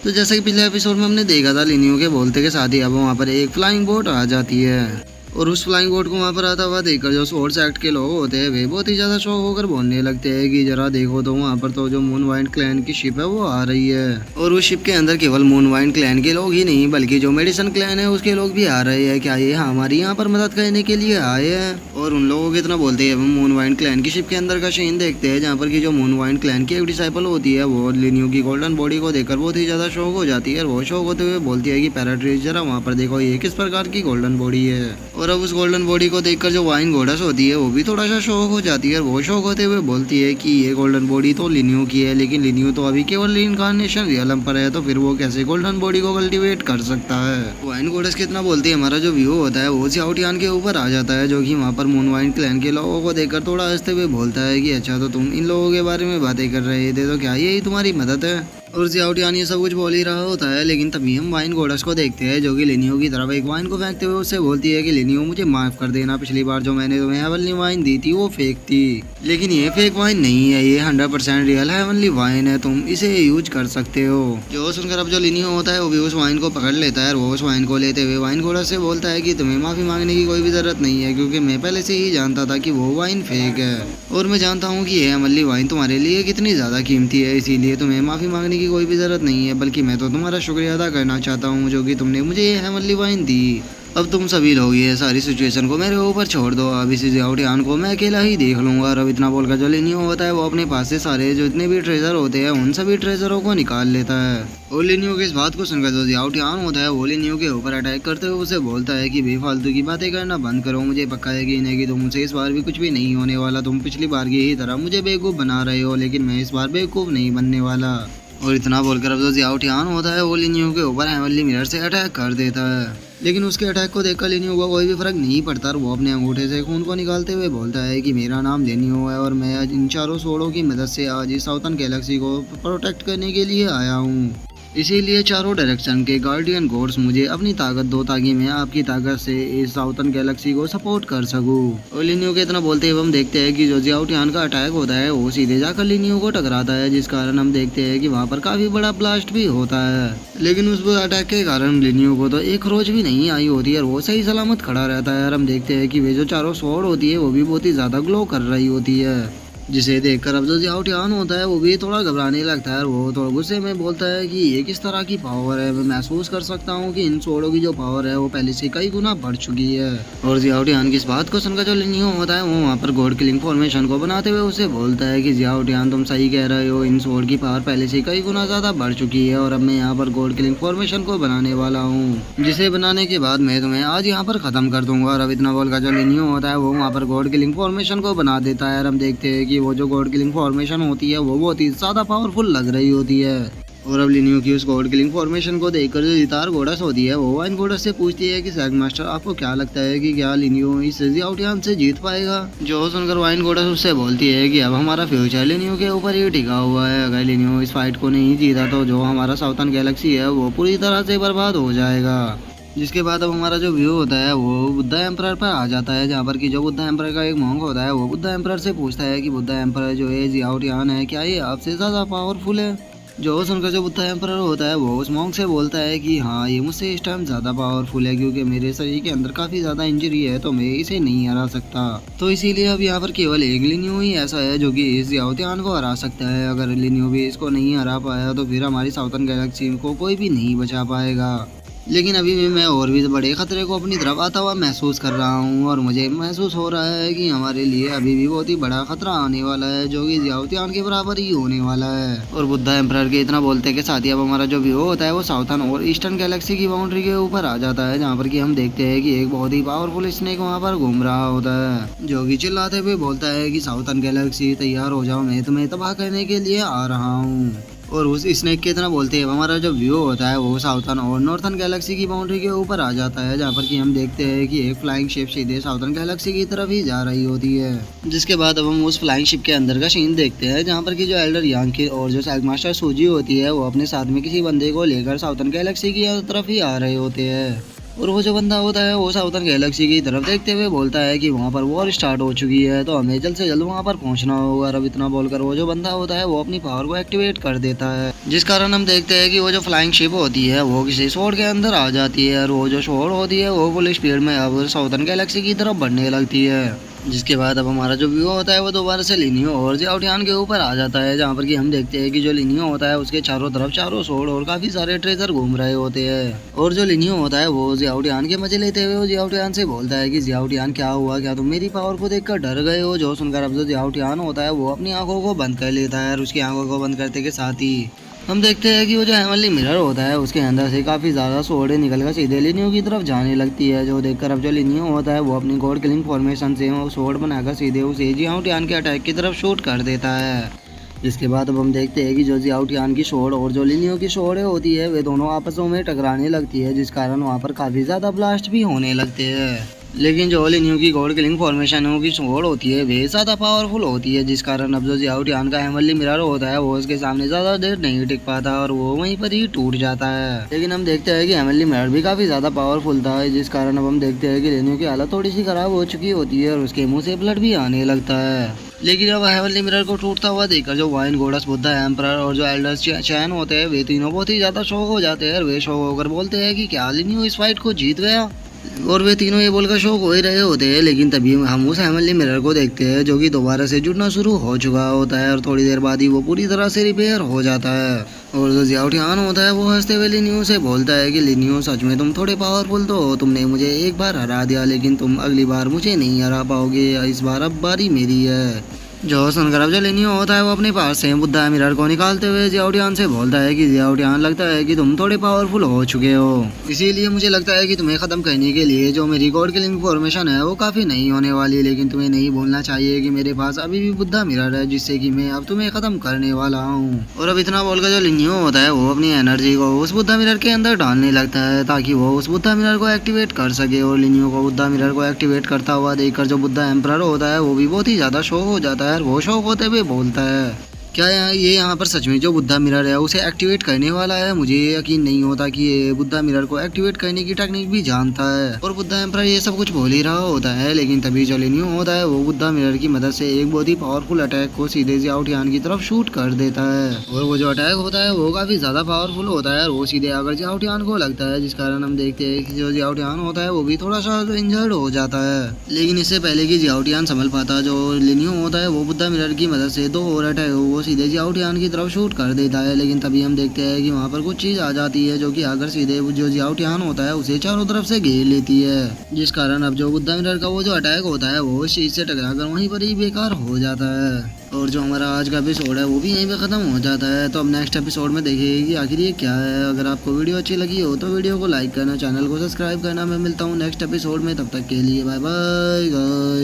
तो जैसे कि पिछले एपिसोड में हमने देखा था, लिनियो के बोलते के साथ ही अब वहाँ पर एक फ्लाइंग बोट आ जाती है और उस फ्लाइंग बोट को वहाँ पर आता हुआ देखकर जो सोर्स एक्ट के लोग होते हैं वे बहुत ही ज़्यादा शौक होकर बोलने लगते हैं कि जरा देखो तो वहाँ पर तो जो मून वाइंड क्लैन की शिप है वो आ रही है। और उस शिप के अंदर केवल मून वाइंड क्लैन के लोग ही नहीं बल्कि जो मेडिसन क्लैन है उसके लोग भी आ रहे हैं। क्या ये हमारी यहाँ पर मदद करने के लिए आए हैं? और उन लोगों को इतना बोलते हैं मून वाइंड क्लैन की शिप के अंदर का सीन देखते हैं जहाँ पर की जो मून वाइंड क्लैन की एक डिसाइपल होती है वो लिनियो की गोल्डन बॉडी को देखकर बहुत ही ज्यादा शौक हो जाती है और वो शौक होते हुए बोलती है कि पैराट्रीज जरा वहाँ पर देखो ये किस प्रकार की गोल्डन बॉडी है। और अब उस गोल्डन बॉडी को देखकर जो वाइन गोडस होती है वो भी थोड़ा सा शौक हो जाती है और वो शौक होते हुए बोलती है कि ये गोल्डन बॉडी तो लिनियो की है, लेकिन लिनियो तो अभी केवल रीइंकार्नेशन रियलम पर है, तो फिर वो कैसे गोल्डन बॉडी को कल्टीवेट कर सकता है। वाइन गोडस कितना बोलती है हमारा जो व्यू होता है वो सियाओटियान के ऊपर आ जाता है, जो कि वहाँ पर मून वाइन क्लैन के लोगों को देखकर थोड़ा हंसते हुए बोलता है कि अच्छा तो तुम इन लोगों के बारे में बातें कर रहे थे, तो क्या यही तुम्हारी मदद है? और सियाओटियान ये सब कुछ बोल ही रहा होता है, लेकिन तभी हम वाइन गोडस को देखते हैं जो कि लिनियो की तरफ एक वाइन को फेंकते हुए उससे बोलती है कि लिनियो मुझे माफ कर देना, पिछली बार जो मैंने तुम्हें हेवनली वाइन दी थी वो फेक थी, लेकिन ये फेक वाइन नहीं है, ये 100% रियल हेवनली वाइन है, तुम इसे यूज कर सकते हो। जो सुनकर अब जो लिनियो होता है वो भी उस वाइन को पकड़ लेता है और वो उस वाइन को लेते हुए वाइन गोडस से बोलता है कि तुम्हें माफी मांगने की कोई भी जरूरत नहीं है, क्योंकि मैं पहले से ही जानता था कि वो वाइन फेक है और मैं जानता हूँ कि ये हेवनली वाइन तुम्हारे लिए कितनी ज्यादा कीमती है, इसीलिए तुम्हें माफी मांगने की कोई भी जरूरत नहीं है, बल्कि मैं तो तुम्हारा शुक्रिया अदा करना चाहता हूँ जो कि तुमने मुझे ये हेवनली वाइन दी। अब तुम सभी लोग ये सारी सिचुएशन को मेरे ऊपर छोड़ दो, अब इसी सियाओटियान को मैं अकेला ही देख लूंगा। और अब इतना बोलकर जो लिनियो होता है वो अपने पास से सारे जो इतने भी ट्रेजर होते हैं उन सभी ट्रेजरों को निकाल लेता है। और लिनियो की इस बात को सुनकर जो सियाओटियान होता है वो लिनियो के ऊपर अटैक करते हुए उसे बोलता है कि बेफालतू की बातें करना बंद करो, मुझे पक्का है कि तुमसे इस बार भी कुछ भी नहीं होने वाला, तुम पिछली बार की ही तरह मुझे बेवकूफ़ बना रहे हो, लेकिन मैं इस बार बेवकूफ़ नहीं बनने वाला। और इतना बोलकर अब जो सियाओटियान होता है वो लिनियो के ऊपर हेवनली मिरर से अटैक कर देता है, लेकिन उसके अटैक को देखकर लिनियो को कोई भी फर्क नहीं पड़ता और वो अपने अंगूठे से खून को निकालते हुए बोलता है कि मेरा नाम लिनियो है और मैं आज इन चारों सोड़ों की मदद से आज इस साउथर्न गैलेक्सी को प्रोटेक्ट करने के लिए आया हूँ, इसीलिए चारों डायरेक्शन के गार्डियन गॉड्स मुझे अपनी ताकत दो ताकि मैं आपकी ताकत से इस साउथर्न गैलेक्सी को सपोर्ट कर सकूं। और लिनियो के इतना बोलते हुए हम देखते हैं कि जो सियाओटियान का अटैक होता है वो सीधे जाकर लिनियो को टकराता है, जिस कारण हम देखते हैं कि वहाँ पर काफी बड़ा ब्लास्ट भी होता है, लेकिन उस अटैक के कारण लिनियो को तो एक खरोच भी नहीं आई होती है और वो सही सलामत खड़ा रहता है। और हम देखते हैं कि वे जो चारों स्वॉर्ड होती है वो भी बहुत ही ज्यादा ग्लो कर रही होती है, जिसे देखकर अब जो सियाओटियान होता है वो भी थोड़ा घबराने लगता है और वो थोड़ा गुस्से में बोलता है कि ये किस तरह की पावर है, मैं महसूस कर सकता हूँ कि इन सोड़ों की जो पावर है वो पहले से कई गुना बढ़ चुकी है। और सियाओटियान की इस बात को सुनकर जो लिनियो होता है वो वहाँ पर गॉड किलिंग फॉर्मेशन को बनाते हुए उसे बोलता है कि सियाओटियान तुम सही कह रहे हो, इन सोड़ की पावर पहले से कई गुना ज्यादा बढ़ चुकी है और अब मैं यहाँ पर गॉड किलिंग फॉर्मेशन को बनाने वाला हूँ, जिसे बनाने के बाद मैं तुम्हें आज यहाँ पर खत्म कर दूंगा। और अब इतना बोलकर जो लिनियो होता है वो वहाँ पर गॉड किलिंग फॉर्मेशन को बना देता है और हम देखते हैं कि वो जो गॉड किलिंग फॉर्मेशन होती है वो बहुत ही ज्यादा पावरफुल लग रही होती है। और अब लिनियो की उस गॉड किलिंग फॉर्मेशन को देखकर जो जितार गोडस होती है वो वाइन गोडस से पूछती है कि सैग मास्टर आपको क्या लगता है कि क्या लिनियो इस सियाओटियान से जीत पाएगा? जो सुनकर वाइन गोडस उससे बोलती है कि अब हमारा फ्यूचर लिनियो के ऊपर ही टिका हुआ है, अगर लिनियो इस फाइट को नहीं जीता तो जो हमारा साउथर्न गैलेक्सी है वो पूरी तरह से बर्बाद हो जाएगा। जिसके बाद अब हमारा जो व्यू होता है वो बुद्धा एम्परर पर आ जाता है, जहाँ पर कि जो बुद्धा एम्परर का एक मॉन्क होता है वो बुद्धा एम्परर से पूछता है कि बुद्धा एम्परर जो है सियाओटियान है क्या ये आपसे ज़्यादा पावरफुल है? जो सुनकर जो बुद्धा एम्परर होता है वो उस मॉन्क से बोलता है कि हाँ ये मुझसे इस टाइम ज़्यादा पावरफुल है, क्योंकि मेरे शरीर के अंदर काफ़ी ज़्यादा इंजरी है तो मैं इसे नहीं हरा सकता, तो इसीलिए अब यहाँ पर केवल एक लिनियो ही ऐसा है जो कि इस सियाओटियान को हरा सकता है। अगर लिनियो भी इसको नहीं हरा पाया तो फिर हमारी साउथर्न गैलेक्सी को कोई भी नहीं बचा पाएगा। लेकिन अभी भी मैं और भी बड़े खतरे को अपनी तरफ आता हुआ महसूस कर रहा हूँ और मुझे महसूस हो रहा है कि हमारे लिए अभी भी बहुत ही बड़ा खतरा आने वाला है जो कि सियाओटियान के बराबर ही होने वाला है। और बुद्धा एम्परर के इतना बोलते के साथ ही अब हमारा जो व्यू होता है वो साउथर्न और ईस्टर्न गैलेक्सी की बाउंड्री के ऊपर आ जाता है, जहाँ पर कि हम देखते हैं कि एक बहुत ही पावरफुल स्नेक वहाँ पर घूम रहा होता है, जो कि चिल्लाते हुए बोलता है कि साउथर्न गैलेक्सी तैयार हो जाओ, मैं तुम्हें तबाह करने के लिए आ रहा हूँ। और उस स्नेक के इतना बोलते हैं हमारा जो व्यू होता है वो साउथर्न और नॉर्थर्न गैलेक्सी की बाउंड्री के ऊपर आ जाता है, जहाँ पर कि हम देखते हैं कि एक फ्लाइंग शिप सीधे साउथर्न गैलेक्सी की तरफ ही जा रही होती है। जिसके बाद अब हम उस फ्लाइंग शिप के अंदर का सीन देखते हैं, जहाँ पर कि जो एल्डर यांग और जो सैग मास्टर सूजी होती है वो अपने साथ में किसी बंदे को लेकर साउथर्न गैलेक्सी की तरफ ही आ रहे होते हैं। और वो जो बंदा होता है वो साउथर्न गैलेक्सी की तरफ देखते हुए बोलता है कि वहाँ पर वॉर स्टार्ट हो चुकी है, तो हमें जल्द से जल्द वहाँ पर पहुँचना होगा। और अब इतना बोलकर वो जो बंदा होता है वो अपनी पावर को एक्टिवेट कर देता है, जिस कारण हम देखते हैं कि वो जो फ्लाइंग शिप होती है वो किसी स्वॉर्ड के अंदर आ जाती है। और वो जो स्वॉर्ड होती है वो फुल स्पीड में अब साउथर्न गैलेक्सी की तरफ बढ़ने लगती है। जिसके बाद अब हमारा जो व्यू होता है वो दोबारा से लिनियो और जियाओटियान के ऊपर आ जाता है, जहाँ पर कि हम देखते हैं कि जो लिनियो होता है उसके चारों तरफ चारों सोड और काफी सारे ट्रेजर घूम रहे होते हैं। और जो लिनियो होता है वो जियाओटियान के मजे लेते हुए वो जियाओटियान से बोलता है कि जियाओटियान क्या हुआ, क्या तुम मेरी पावर को देखकर डर गए हो। जो सुनकर अब जो जियाओटियान होता है वो अपनी आंखों को बंद कर लेता है, और उसकी आंखों को बंद करते के साथ ही हम देखते हैं कि वो जो हेवनली मिरर होता है उसके अंदर से काफ़ी ज़्यादा सोडे निकलकर सीधे लिनियो की तरफ जाने लगती है। जो देखकर अब जो लिनियो होता है वो अपनी गॉड किलिंग फॉर्मेशन से वो सोड बनाकर सीधे उसे जियाओटियान के अटैक की तरफ शूट कर देता है। इसके बाद अब हम देखते हैं कि जो जियाओटियान की सोड और जो लिनियो की सोड होती है वे दोनों आपसों में टकराने लगती है, जिस कारण वहाँ पर काफ़ी ज़्यादा ब्लास्ट भी होने लगते हैं। लेकिन जो लिनियो की गॉड किलिंग फॉर्मेशन की सोड होती है वे ज़्यादा पावरफुल होती है, जिस कारण अब जो जियाओटियान का हेवनली मिरर होता है वो उसके सामने ज़्यादा देर नहीं टिक पाता और वो वहीं पर ही टूट जाता है। लेकिन हम देखते हैं कि हेवनली मिरर भी काफ़ी ज़्यादा पावरफुल था, जिस कारण अब हम देखते हैं कि लिनियो की हालत थोड़ी सी खराब हो चुकी होती है और उसके मुंह से ब्लड भी आने लगता है। लेकिन अब हेवनली मिरर को टूटता हुआ देखकर जो वाइन गोडस बुद्धा एम्परर और जो एल्डर्स चैन होते हैं वे तीनों बहुत ही ज़्यादा शौक हो जाते हैं। और वे शौक होकर बोलते हैं कि क्या लिनियो इस फाइट को जीत गया। और वे तीनों ये बोलकर शौक हो ही रहे होते हैं, लेकिन तभी हम उस हेवनली मिरर को देखते हैं जो कि दोबारा से जुड़ना शुरू हो चुका होता है और थोड़ी देर बाद ही वो पूरी तरह से रिपेयर हो जाता है। और जो जियाओटियान होता है वो हंसते हुए लिनियो से बोलता है कि लिनियो सच में तुम थोड़े पावरफुल तो हो, तुमने मुझे एक बार हरा दिया लेकिन तुम अगली बार मुझे नहीं हरा पाओगे, इस बार अब बारी मेरी है। जो सुनकर अब जो लिनियो होता है वो अपने पास से बुद्धा मिरर को निकालते हुए जियाओटियान से बोलता है कि जियाओटियान लगता है कि तुम थोड़े पावरफुल हो चुके हो, इसीलिए मुझे लगता है कि तुम्हें खत्म करने के लिए जो मेरी गॉड किलिंग फॉर्मेशन है वो काफी नहीं होने वाली। लेकिन तुम्हें नहीं भूलना चाहिए कि मेरे पास अभी भी बुद्धा मिरर है, जिससे कि मैं अब तुम्हें खत्म करने वाला हूँ। और अब इतना बोलकर जो लिनियो होता है वो अपनी एनर्जी को उस बुद्धा मिरर के अंदर डालने लगता है ताकि वो उस बुद्धा मिरर को एक्टिवेट कर सके। और लिनियो को बुद्धा मिरर को एक्टिवेट करता हुआ देखकर जो बुद्धा एम्परर होता है वो भी बहुत ही ज्यादा शौक हो जाता है। वो शौक होते हुए बोलता है, क्या ये यहाँ पर सच में जो बुद्धा मिरर है उसे एक्टिवेट करने वाला है। मुझे यकीन नहीं होता कि ये बुद्धा मिरर को एक्टिवेट करने की टेक्निक भी जानता है। और बुद्धा एम्परर ये सब कुछ बोल ही रहा होता है, लेकिन तभी जो लिनियो होता है वो बुद्धा मिरर की मदद से एक बहुत ही पावरफुल अटैक को सीधे जियाओटियान की तरफ शूट कर देता है। और वो जो अटैक होता है वो काफी ज्यादा पावरफुल होता है और वो सीधे आकर जियाओटियान को लगता है, जिस कारण हम देखते हैं कि जो जियाओटियान होता है वो भी थोड़ा सा इंजर्ड हो जाता है। लेकिन इससे पहले कि जियाओटियान संभल पाता, जो लिनियो होता है वो बुद्धा मिरर की मदद से दो और अटैक सीधे जियाओटियान की तरफ शूट कर देता है। लेकिन तभी हम देखते हैं कि वहाँ पर कुछ चीज आ जाती है जो कि आकर सीधे जो जियाओटियान होता है उसे चारों तरफ से घेर लेती है, जिस कारण अब जो बुद्धा मिरर का वो जो अटैक होता है वो उस चीज से टकराकर वहीं पर ही बेकार हो जाता है। और जो हमारा आज का एपिसोड है वो भी यहीं पे खत्म हो जाता है। तो अब नेक्स्ट एपिसोड में देखेंगे कि आखिर ये क्या है। अगर आपको वीडियो अच्छी लगी हो तो वीडियो को लाइक करना, चैनल को सब्सक्राइब करना। मैं मिलता हूँ नेक्स्ट एपिसोड में, तब तक के लिए बाय बाय गाइस।